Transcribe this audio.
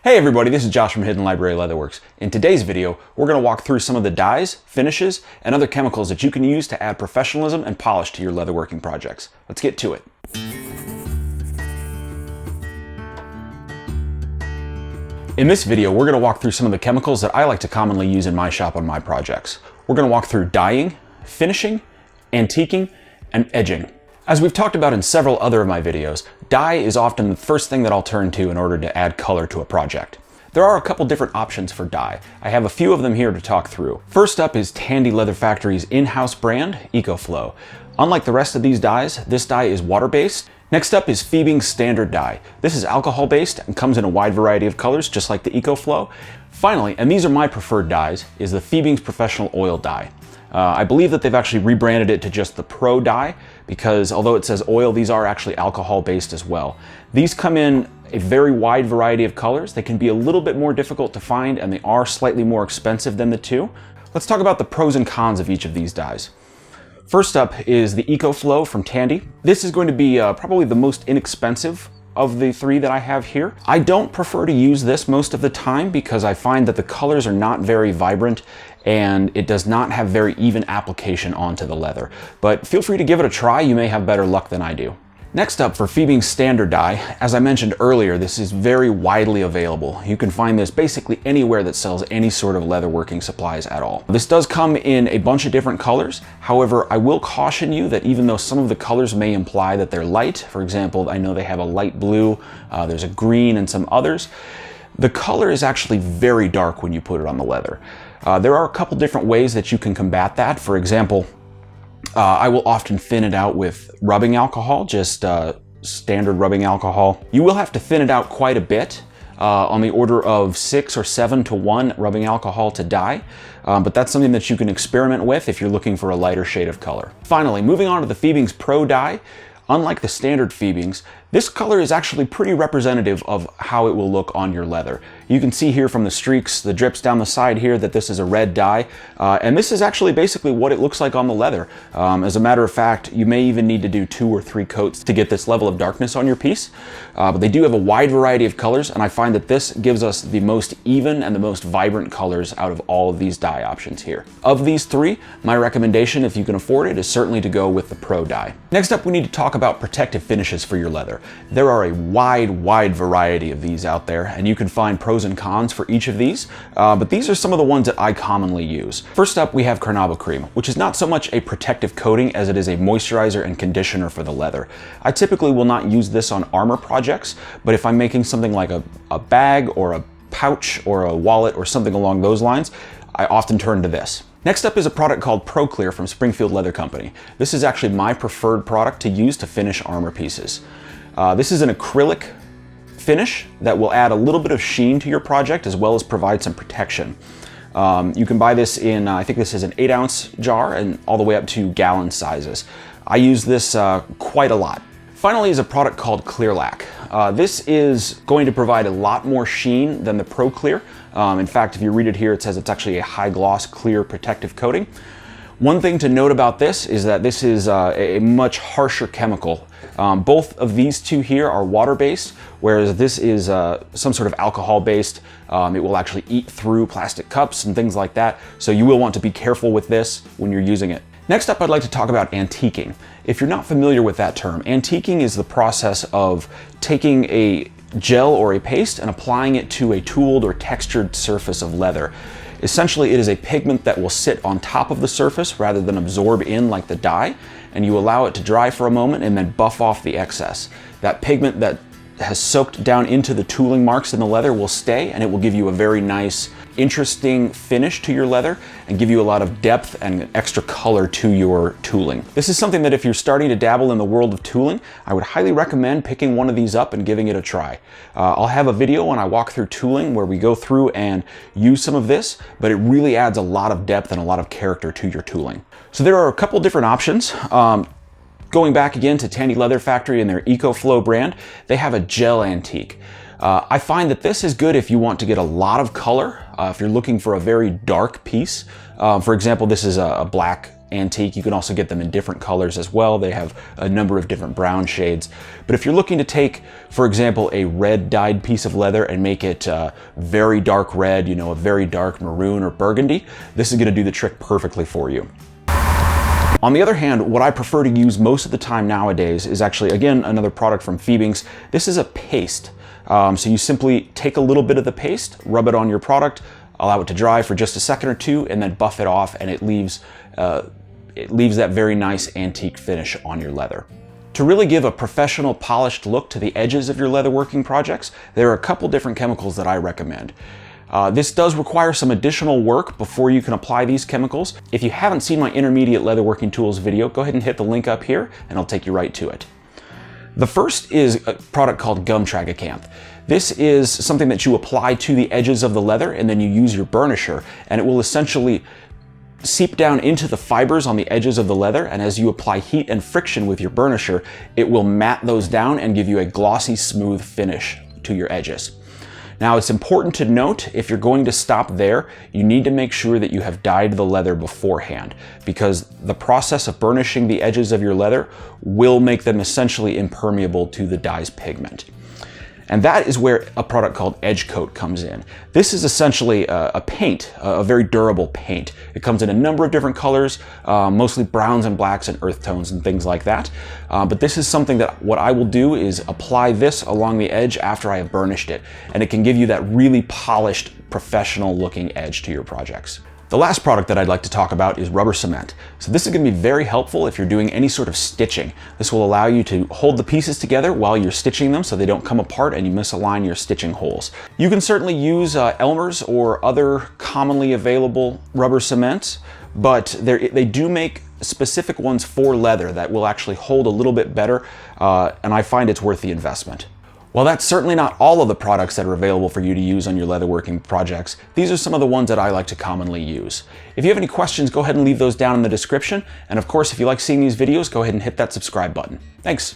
Hey everybody, this is Josh from Hidden Library Leatherworks. In today's video, we're going to walk through some of the dyes, finishes, and other chemicals that you can use to add professionalism and polish to your leatherworking projects. Let's get to it. In this video, we're going to walk through some of the chemicals that I like to commonly use in my shop on my projects. We're going to walk through dyeing, finishing, antiquing, and edging. As we've talked about in several other of my videos, dye is often the first thing that I'll turn to in order to add color to a project. There are a couple different options for dye. I have a few of them here to talk through. First up is Tandy Leather Factory's in-house brand, EcoFlow. Unlike the rest of these dyes, this dye is water-based. Next up is Fiebing's Standard Dye. This is alcohol-based and comes in a wide variety of colors, just like the EcoFlow. Finally, and these are my preferred dyes, is the Fiebing's Professional Oil Dye. I believe that they've actually rebranded it to just the Pro Dye because although it says oil, these are actually alcohol-based as well. These come in a very wide variety of colors. They can be a little bit more difficult to find and they are slightly more expensive than the two. Let's talk about the pros and cons of each of these dyes. First up is the EcoFlow from Tandy. This is going to be probably the most inexpensive of the three that I have here. I don't prefer to use this most of the time because I find that the colors are not very vibrant and it does not have very even application onto the leather. But feel free to give it a try, you may have better luck than I do. Next up, for Fiebing's Standard Dye, as I mentioned earlier, this is very widely available. You can find this basically anywhere that sells any sort of leatherworking supplies at all. This does come in a bunch of different colors. However, I will caution you that even though some of the colors may imply that they're light, for example, I know they have a light blue, there's a green and some others, the color is actually very dark when you put it on the leather. There are a couple different ways that you can combat that. For example, I will often thin it out with rubbing alcohol, just standard rubbing alcohol. You will have to thin it out quite a bit, on the order of 6 or 7 to 1 rubbing alcohol to dye, but that's something that you can experiment with if you're looking for a lighter shade of color. Finally, moving on to the Fiebing's Pro Dye. Unlike the standard Fiebing's, this color is actually pretty representative of how it will look on your leather. You can see here from the streaks, the drips down the side here, that this is a red dye, and this is actually basically what it looks like on the leather. As a matter of fact, you may even need to do 2 or 3 coats to get this level of darkness on your piece, but they do have a wide variety of colors, and I find that this gives us the most even and the most vibrant colors out of all of these dye options here. Of these 3, my recommendation, if you can afford it, is certainly to go with the Pro Dye. Next up, we need to talk about protective finishes for your leather. There are a wide variety of these out there, and you can find pros and cons for each of these, but these are some of the ones that I commonly use. First up, we have Carnauba Cream, which is not so much a protective coating as it is a moisturizer and conditioner for the leather. I typically will not use this on armor projects, but if I'm making something like a bag or a pouch or a wallet or something along those lines, I often turn to this. Next up is a product called Pro Clear from Springfield Leather Company. This is actually my preferred product to use to finish armor pieces. This is an acrylic finish that will add a little bit of sheen to your project as well as provide some protection. You can buy this in, I think this is an 8-ounce jar and all the way up to gallon sizes. I use this quite a lot. Finally is a product called Clear Lac. This is going to provide a lot more sheen than the Pro Clear. In fact, if you read it here, it says it's actually a high gloss clear protective coating. One thing to note about this is that this is a much harsher chemical. Both of these two here are water-based, whereas this is some sort of alcohol-based. It will actually eat through plastic cups and things like that, so you will want to be careful with this when you're using it. Next up, I'd like to talk about antiquing. If you're not familiar with that term, antiquing is the process of taking a gel or a paste and applying it to a tooled or textured surface of leather. Essentially, it is a pigment that will sit on top of the surface rather than absorb in like the dye, and you allow it to dry for a moment and then buff off the excess. That pigment that has soaked down into the tooling marks in the leather will stay, and it will give you a very nice, interesting finish to your leather and give you a lot of depth and extra color to your tooling. This is something that if you're starting to dabble in the world of tooling, I would highly recommend picking one of these up and giving it a try. I'll have a video when I walk through tooling where we go through and use some of this, but it really adds a lot of depth and a lot of character to your tooling. So there are a couple different options. Going back again to Tandy Leather Factory and their EcoFlow brand, they have a gel antique. I find that this is good if you want to get a lot of color, if you're looking for a very dark piece. For example, this is a black antique. You can also get them in different colors as well. They have a number of different brown shades. But if you're looking to take, for example, a red dyed piece of leather and make it very dark red, you know, a very dark maroon or burgundy, this is going to do the trick perfectly for you. On the other hand, what I prefer to use most of the time nowadays is actually, again, another product from Fiebing's. This is a paste. So you simply take a little bit of the paste, rub it on your product, allow it to dry for just a second or two, and then buff it off, and it leaves that very nice antique finish on your leather. To really give a professional polished look to the edges of your leatherworking projects, there are a couple different chemicals that I recommend. This does require some additional work before you can apply these chemicals. If you haven't seen my intermediate leatherworking tools video, go ahead and hit the link up here and I'll take you right to it. The first is a product called gum tragacanth. This is something that you apply to the edges of the leather and then you use your burnisher, and it will essentially seep down into the fibers on the edges of the leather, and as you apply heat and friction with your burnisher, it will mat those down and give you a glossy, smooth finish to your edges. Now, it's important to note, if you're going to stop there, you need to make sure that you have dyed the leather beforehand, because the process of burnishing the edges of your leather will make them essentially impermeable to the dye's pigment. And that is where a product called Edge Coat comes in. This is essentially a paint, a very durable paint. It comes in a number of different colors, mostly browns and blacks and earth tones and things like that. But this is something that what I will do is apply this along the edge after I have burnished it. And it can give you that really polished, professional looking edge to your projects. The last product that I'd like to talk about is rubber cement. So this is going to be very helpful if you're doing any sort of stitching. This will allow you to hold the pieces together while you're stitching them so they don't come apart and you misalign your stitching holes. You can certainly use Elmer's or other commonly available rubber cements, but they do make specific ones for leather that will actually hold a little bit better, and I find it's worth the investment. While that's certainly not all of the products that are available for you to use on your leatherworking projects, these are some of the ones that I like to commonly use. If you have any questions, go ahead and leave those down in the description. And of course, if you like seeing these videos, go ahead and hit that subscribe button. Thanks.